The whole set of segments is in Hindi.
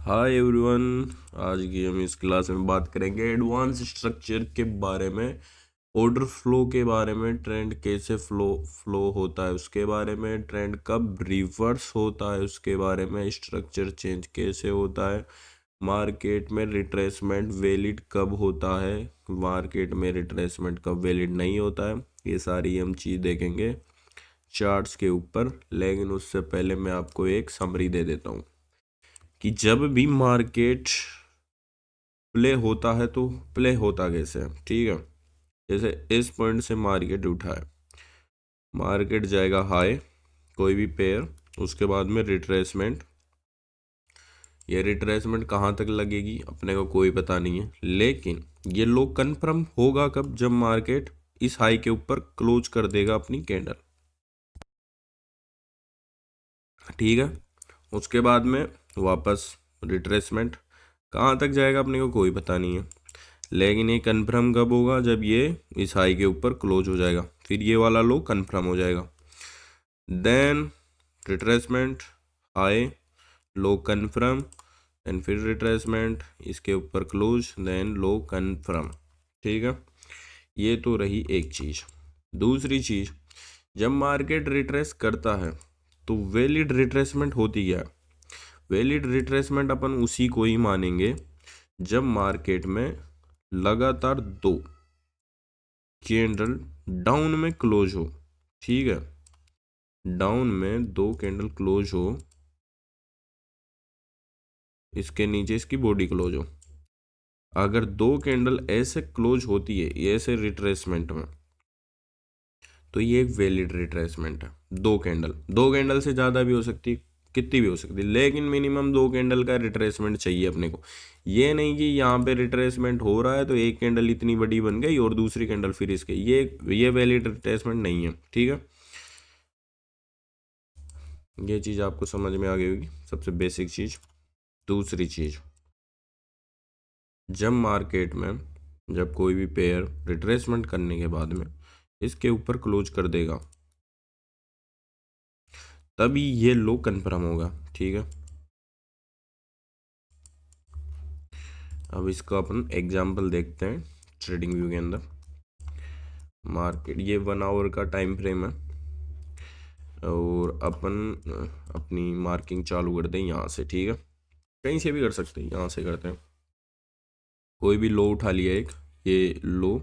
Hi everyone. आज की हम इस क्लास में बात करेंगे एडवांस स्ट्रक्चर के बारे में, ऑर्डर फ्लो के बारे में, ट्रेंड कैसे फ्लो होता है उसके बारे में, ट्रेंड कब रिवर्स होता है उसके बारे में, स्ट्रक्चर चेंज कैसे होता है, मार्केट में रिट्रेसमेंट वैलिड कब होता है, मार्केट में रिट्रेसमेंट कब वैलिड नहीं होता है। ये सारी हम चीज़ देखेंगे चार्ट्स के ऊपर। लेकिन उससे पहले मैं आपको एक समरी दे देता हूँ कि जब भी मार्केट प्ले होता है तो प्ले होता कैसे है। ठीक है, जैसे इस पॉइंट से मार्केट उठा है, मार्केट जाएगा हाई कोई भी पेयर, उसके बाद में रिट्रेसमेंट। ये रिट्रेसमेंट कहाँ तक लगेगी अपने को कोई पता नहीं है, लेकिन ये लो कन्फर्म होगा कब, जब मार्केट इस हाई के ऊपर क्लोज कर देगा अपनी कैंडल। ठीक है, उसके बाद में वापस रिट्रेसमेंट कहाँ तक जाएगा अपने को कोई पता नहीं है, लेकिन ये कन्फर्म कब होगा, जब ये इस हाई के ऊपर क्लोज हो जाएगा, फिर ये वाला लो कन्फर्म हो जाएगा। Then retracement, high, low confirm, then फिर रिट्रेसमेंट, इसके ऊपर क्लोज, देन लो कन्फर्म। ठीक है, ये तो रही एक चीज़। दूसरी चीज़, जब मार्केट रिट्रेस करता है तो वैलिड रिट्रेसमेंट होती क्या है। वैलिड रिट्रेसमेंट अपन उसी को ही मानेंगे जब मार्केट में लगातार दो कैंडल डाउन में क्लोज हो। ठीक है, डाउन में दो कैंडल क्लोज हो, इसके नीचे इसकी बॉडी क्लोज हो। अगर दो कैंडल ऐसे क्लोज होती है ऐसे रिट्रेसमेंट में, तो ये एक वैलिड रिट्रेसमेंट है। दो कैंडल से ज़्यादा भी हो सकती, कितनी भी हो सकती, लेकिन मिनिमम दो कैंडल का रिट्रेसमेंट चाहिए अपने को। ये नहीं कि यहाँ पे रिट्रेसमेंट हो रहा है तो एक कैंडल इतनी बड़ी बन गई और दूसरी कैंडल फिर इसके, ये वैलिड रिट्रेसमेंट नहीं है। ठीक है, ये चीज़ आपको समझ में आ गई होगी, सबसे बेसिक चीज़। दूसरी चीज़, जब मार्केट में जब कोई भी पेयर रिट्रेसमेंट करने के बाद में इसके ऊपर क्लोज कर देगा, तभी ये लो कन्फर्म होगा। ठीक है, अब इसका अपन एग्जांपल देखते हैं ट्रेडिंग व्यू के अंदर। मार्केट ये 1 आवर का टाइम फ्रेम है और अपन अपनी मार्किंग चालू कर दें यहाँ से। ठीक है, कहीं से भी कर सकते हैं, यहाँ से करते हैं। कोई भी लो उठा लिया एक, ये लो,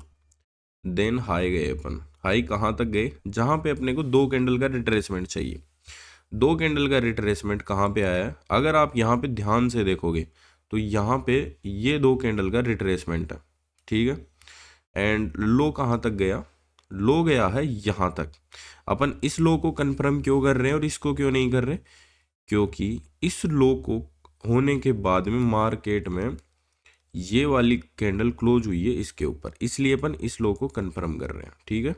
देन हाई गए अपन। हाई कहाँ तक गए, जहाँ पे अपने को दो कैंडल का रिट्रेसमेंट चाहिए। दो कैंडल का रिट्रेसमेंट कहाँ पे आया है, अगर आप यहाँ पे ध्यान से देखोगे तो यहाँ पे ये दो कैंडल का रिट्रेसमेंट है। ठीक है, एंड लो कहाँ तक गया, लो गया है यहाँ तक। अपन इस लो को कंफर्म क्यों कर रहे हैं और इसको क्यों नहीं कर रहे, क्योंकि इस लो को होने के बाद में मार्केट में ये वाली कैंडल क्लोज हुई है इसके ऊपर, इसलिए अपन इस लो को कंफर्म कर रहे हैं। ठीक है,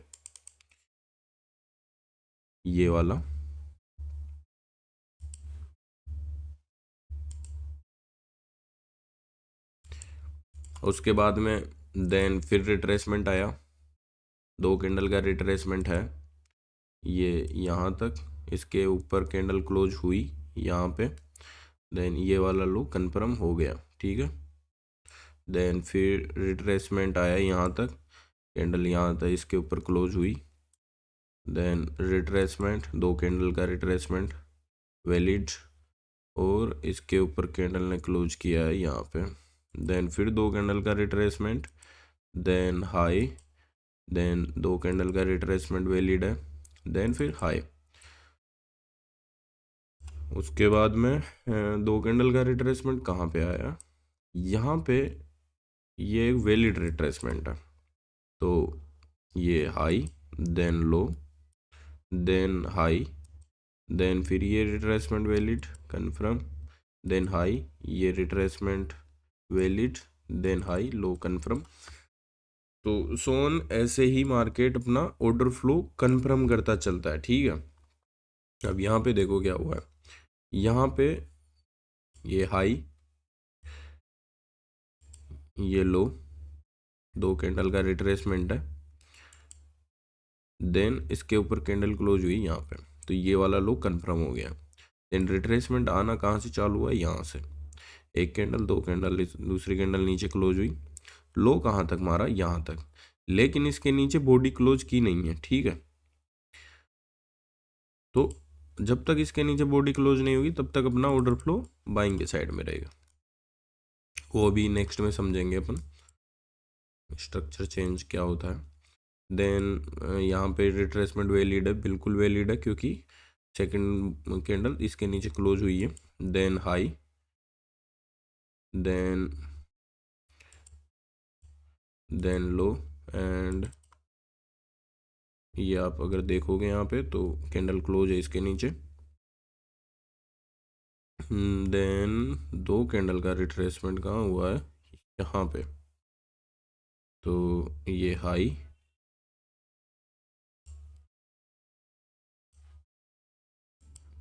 ये वाला। उसके बाद में देन फिर रिट्रेसमेंट आया, दो कैंडल का रिट्रेसमेंट है, ये यहाँ तक, इसके ऊपर कैंडल क्लोज हुई यहाँ पे, देन ये वाला लो कंफर्म हो गया। ठीक है, देन फिर रिट्रेसमेंट आया यहाँ तक, कैंडल यहाँ तक इसके ऊपर क्लोज हुई, देन रिट्रेसमेंट, दो कैंडल का रिट्रेसमेंट वैलिड, और इसके ऊपर कैंडल ने क्लोज किया है यहाँ पे, देन फिर दो कैंडल का रिट्रेसमेंट, देन हाई, देन दो कैंडल का रिट्रेसमेंट वैलिड है, देन फिर हाई। उसके बाद में दो कैंडल का रिट्रेसमेंट कहाँ पे आया, यहाँ पे, ये एक वैलिड रिट्रेसमेंट है। तो ये high, then low, then high, then फिर ये retracement valid confirm, then high, ये retracement valid, then high, low confirm. तो सोन ऐसे ही मार्केट अपना ऑर्डर फ्लो कन्फर्म करता चलता है। ठीक है, अब यहाँ पे देखो क्या हुआ है, यहाँ पे ये हाई, ये लो, दो कैंडल का रिट्रेसमेंट है, देन इसके ऊपर कैंडल क्लोज हुई यहाँ पे, तो ये वाला लो कन्फर्म हो गया। देन रिट्रेसमेंट आना कहाँ से चालू हुआ, यहाँ से। एक कैंडल, दो कैंडल, दूसरी कैंडल नीचे क्लोज हुई, लो कहाँ तक मारा, यहाँ तक, लेकिन इसके नीचे बॉडी क्लोज की नहीं है, ठीक है। तो जब तक इसके नीचे बॉडी क्लोज नहीं होगी तब तक अपना ऑर्डर फ्लो बाइंग के साइड में रहेगा। वो अभी नेक्स्ट में समझेंगे अपन स्ट्रक्चर चेंज क्या होता है। देन यहाँ पे रिट्रेसमेंट वैलिड है, बिल्कुल वैलिड है, क्योंकि सेकंड कैंडल इसके नीचे क्लोज हुई है। Then high, then low, and ये आप अगर देखोगे यहाँ पे तो कैंडल क्लोज है इसके नीचे। देन दो कैंडल का रिट्रेसमेंट कहाँ हुआ है, यहाँ पे, तो ये हाई,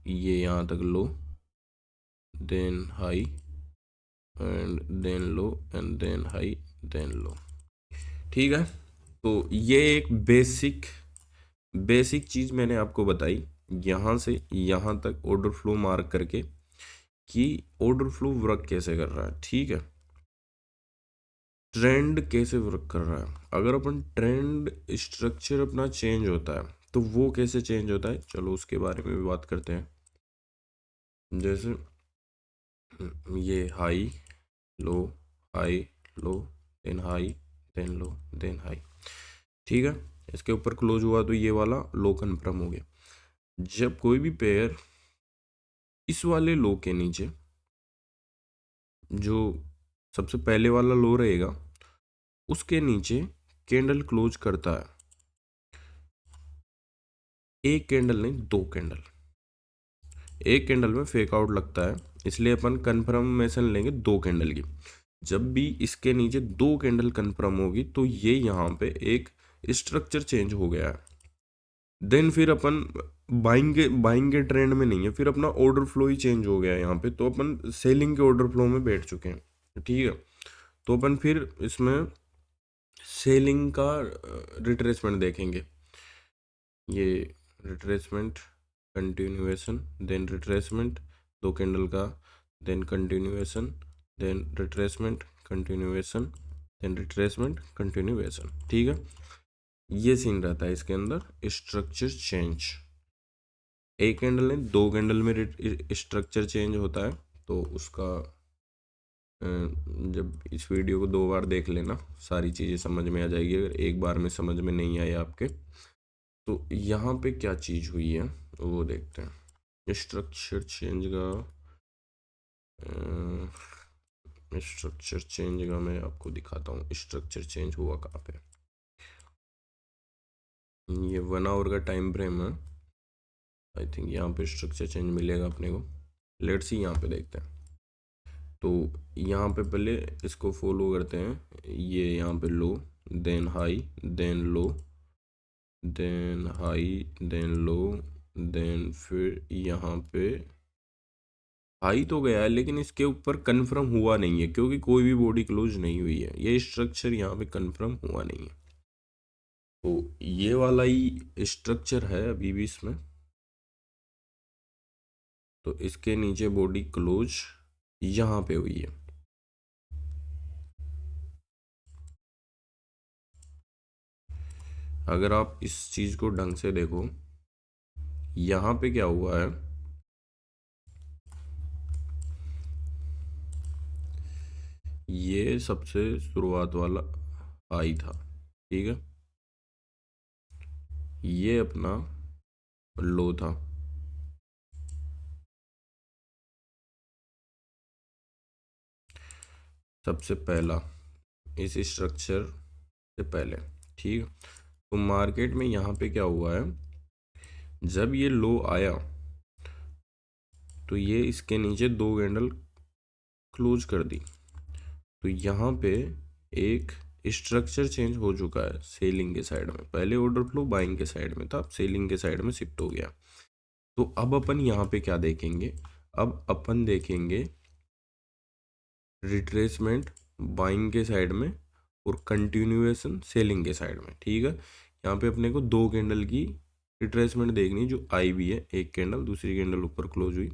ये यहाँ तक low, then high, and then low, and then high, then low, ठीक है। तो ये एक बेसिक चीज़ मैंने आपको बताई, यहाँ से यहाँ तक ऑर्डर फ्लो मार्क करके कि ऑर्डर फ्लो वर्क कैसे कर रहा है, ठीक है। ट्रेंड कैसे वर्क कर रहा है, अगर अपन ट्रेंड स्ट्रक्चर अपना चेंज होता है तो वो कैसे चेंज होता है, चलो उसके बारे में भी बात करते हैं। जैसे ये high low, high low, then high, then low, then high, ठीक है। इसके ऊपर क्लोज हुआ तो ये वाला लो कन्फर्म हो गया। जब कोई भी पेयर इस वाले लो के नीचे, जो सबसे पहले वाला लो रहेगा उसके नीचे कैंडल क्लोज करता है, एक कैंडल नहीं, दो कैंडल, एक कैंडल में फेक आउट लगता है, इसलिए अपन कंफर्मेशन लेंगे दो कैंडल की। जब भी इसके नीचे दो कैंडल कंफर्म होगी तो ये यहाँ पे एक स्ट्रक्चर चेंज हो गया है। देन फिर अपन बाइंग के ट्रेंड में नहीं है, फिर अपना ऑर्डर फ्लो ही चेंज हो गया है यहाँ पे, तो अपन सेलिंग के ऑर्डर फ्लो में बैठ चुके हैं, ठीक है। तो अपन फिर इसमें सेलिंग का रिट्रेसमेंट देखेंगे, ये रिट्रेसमेंट, कंटिन्यूएशन, देन रिट्रेसमेंट, दो कैंडल का, then continuation, then retracement, continuation, then retracement, continuation, ठीक है। ये सीन रहता है इसके अंदर स्ट्रक्चर चेंज। एक कैंडल नहीं, दो कैंडल में स्ट्रक्चर चेंज होता है, तो उसका जब इस वीडियो को दो बार देख लेना सारी चीज़ें समझ में आ जाएगी। अगर एक बार में समझ में नहीं आया आपके तो यहाँ पे क्या चीज़ हुई है वो देखते हैं। स्ट्रक्चर चेंज का मैं आपको दिखाता हूँ स्ट्रक्चर चेंज हुआ कहाँ पे। ये 1 आवर का टाइम फ्रेम है, आई थिंक यहाँ पे स्ट्रक्चर चेंज मिलेगा अपने को। लेट्स सी यहाँ पे देखते हैं। तो यहाँ पे पहले इसको फॉलो करते हैं, ये यहाँ पे low, then high, then low, then high, then low, then फिर यहाँ पे हाई तो गया है लेकिन इसके ऊपर कंफर्म हुआ नहीं है क्योंकि कोई भी बॉडी क्लोज नहीं हुई है, ये स्ट्रक्चर यहाँ पे कंफर्म हुआ नहीं है। तो ये वाला ही स्ट्रक्चर है अभी भी इसमें, तो इसके नीचे बॉडी क्लोज यहाँ पे हुई है। अगर आप इस चीज को ढंग से देखो, यहाँ पे क्या हुआ है, ये सबसे शुरुआत वाला हाई था, ठीक है, ये अपना लो था, सबसे पहला इस स्ट्रक्चर से पहले, ठीक है। तो मार्केट में यहाँ पे क्या हुआ है, जब ये लो आया तो ये इसके नीचे दो कैंडल क्लोज कर दी, तो यहाँ पे एक स्ट्रक्चर चेंज हो चुका है सेलिंग के साइड में। पहले ऑर्डर फ्लो बाइंग के साइड में था, अब सेलिंग के साइड में शिफ्ट हो गया। तो अब अपन यहाँ पे क्या देखेंगे, अब अपन देखेंगे रिट्रेसमेंट बाइंग के साइड में और कंटिन्यूएशन सेलिंग के साइड में, ठीक है। यहाँ पे अपने को दो कैंडल की रिट्रेसमेंट देखनी जो आई भी है, एक कैंडल, दूसरी कैंडल ऊपर क्लोज हुई,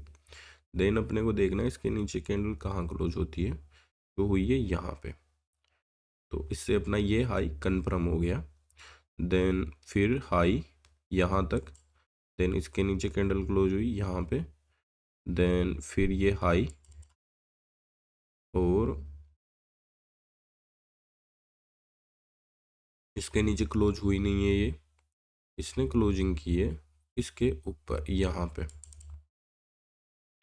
देन अपने को देखना है इसके नीचे कैंडल कहाँ क्लोज होती है, तो हुई है यहाँ पे। तो इससे अपना ये हाई कन्फर्म हो गया। देन फिर हाई यहाँ तक, देन इसके नीचे कैंडल क्लोज हुई यहाँ पे, देन फिर ये हाई और इसके नीचे क्लोज हुई नहीं है ये, इसने क्लोजिंग की है इसके ऊपर यहाँ पे।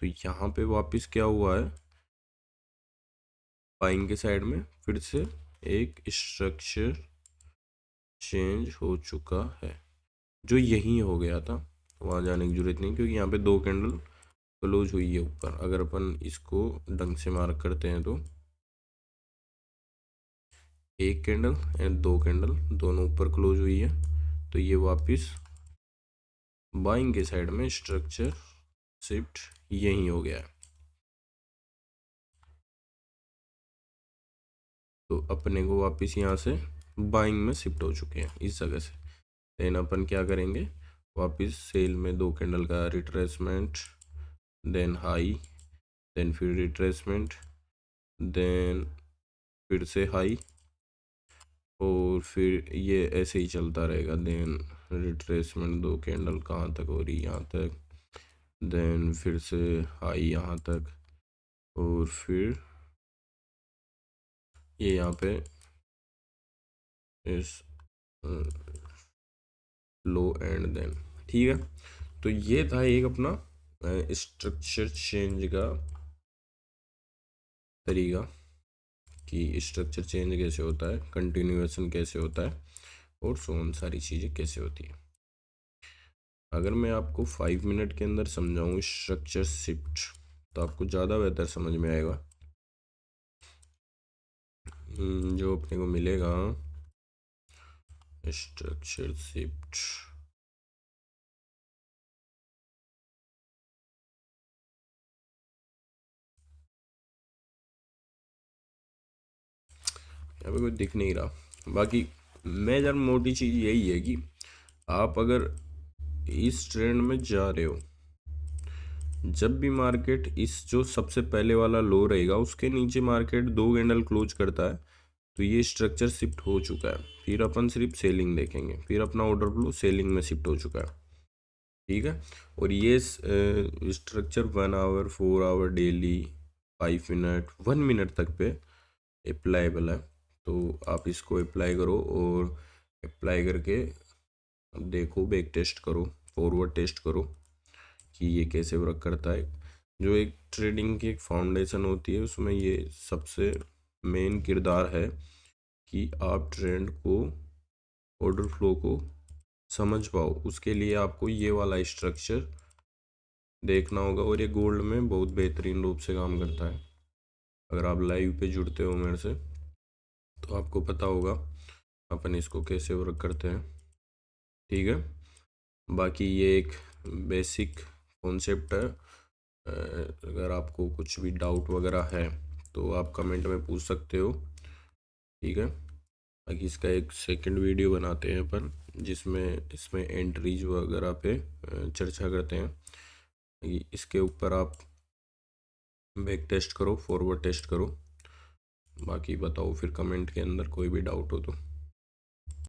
तो यहाँ पे वापस क्या हुआ है, बाइंग के साइड में फिर से एक स्ट्रक्चर चेंज हो चुका है, जो यहीं हो गया था, वहाँ जाने की जरूरत नहीं, क्योंकि यहाँ पे दो कैंडल क्लोज हुई है ऊपर। अगर अपन इसको ढंग से मार्क करते हैं तो एक कैंडल एंड दो कैंडल दोनों ऊपर क्लोज हुई है, तो ये वापस बाइंग के साइड में स्ट्रक्चर शिफ्ट यहीं हो गया है। तो अपने को वापस यहाँ से बाइंग में शिफ्ट हो चुके हैं इस जगह से। देन अपन क्या करेंगे, वापस सेल में दो कैंडल का रिट्रेसमेंट, देन हाई, देन फिर रिट्रेसमेंट, देन फिर से हाई और फिर ये ऐसे ही चलता रहेगा। देन रिट्रेसमेंट दो कैंडल कहाँ तक हो रही, यहाँ तक, देन फिर से हाई यहाँ तक और फिर ये यहाँ पे इस लो एंड देन। ठीक है, तो ये था एक अपना स्ट्रक्चर चेंज का तरीका कि स्ट्रक्चर चेंज कैसे होता है, कंटिन्यूएशन कैसे होता है और सो ऑन सारी चीज़ें कैसे होती है। अगर मैं आपको 5 मिनट के अंदर समझाऊँ स्ट्रक्चर शिफ्ट तो आपको ज़्यादा बेहतर समझ में आएगा। जो अपने को मिलेगा स्ट्रक्चर शिफ्ट, यहाँ पे कोई दिख नहीं रहा। बाकी मेजर मोटी चीज़ यही है कि आप अगर इस ट्रेंड में जा रहे हो, जब भी मार्केट इस जो सबसे पहले वाला लो रहेगा उसके नीचे मार्केट दो कैंडल क्लोज करता है, तो ये स्ट्रक्चर शिफ्ट हो चुका है। फिर अपन सिर्फ सेलिंग देखेंगे, फिर अपना ऑर्डर फ्लो सेलिंग में शिफ्ट हो चुका है। ठीक है, और ये structure 1 hour 4 hour daily 5 minute 1 minute तक पे अप्लाईबल है। तो आप इसको अप्लाई करो और अप्लाई करके देखो, बैक टेस्ट करो, फॉरवर्ड टेस्ट करो कि ये कैसे वर्क करता है। जो एक ट्रेडिंग की एक फाउंडेशन होती है उसमें ये सबसे मेन किरदार है कि आप ट्रेंड को, ऑर्डर फ्लो को समझ पाओ। उसके लिए आपको ये वाला स्ट्रक्चर देखना होगा और ये गोल्ड में बहुत बेहतरीन रूप से काम करता है। अगर आप लाइव पे जुड़ते हो मेरे से तो आपको पता होगा अपन इसको कैसे वर्क करते हैं। ठीक है, बाकी ये एक बेसिक कॉन्सेप्ट है। अगर आपको कुछ भी डाउट वगैरह है तो आप कमेंट में पूछ सकते हो। ठीक है, बाकी इसका एक सेकंड वीडियो बनाते हैं अपन जिसमें इसमें एंट्रीज वगैरह पे चर्चा करते हैं। इसके ऊपर आप बैक टेस्ट करो, फॉरवर्ड टेस्ट करो। बाकी बताओ फिर कमेंट के अंदर कोई भी डाउट हो तो।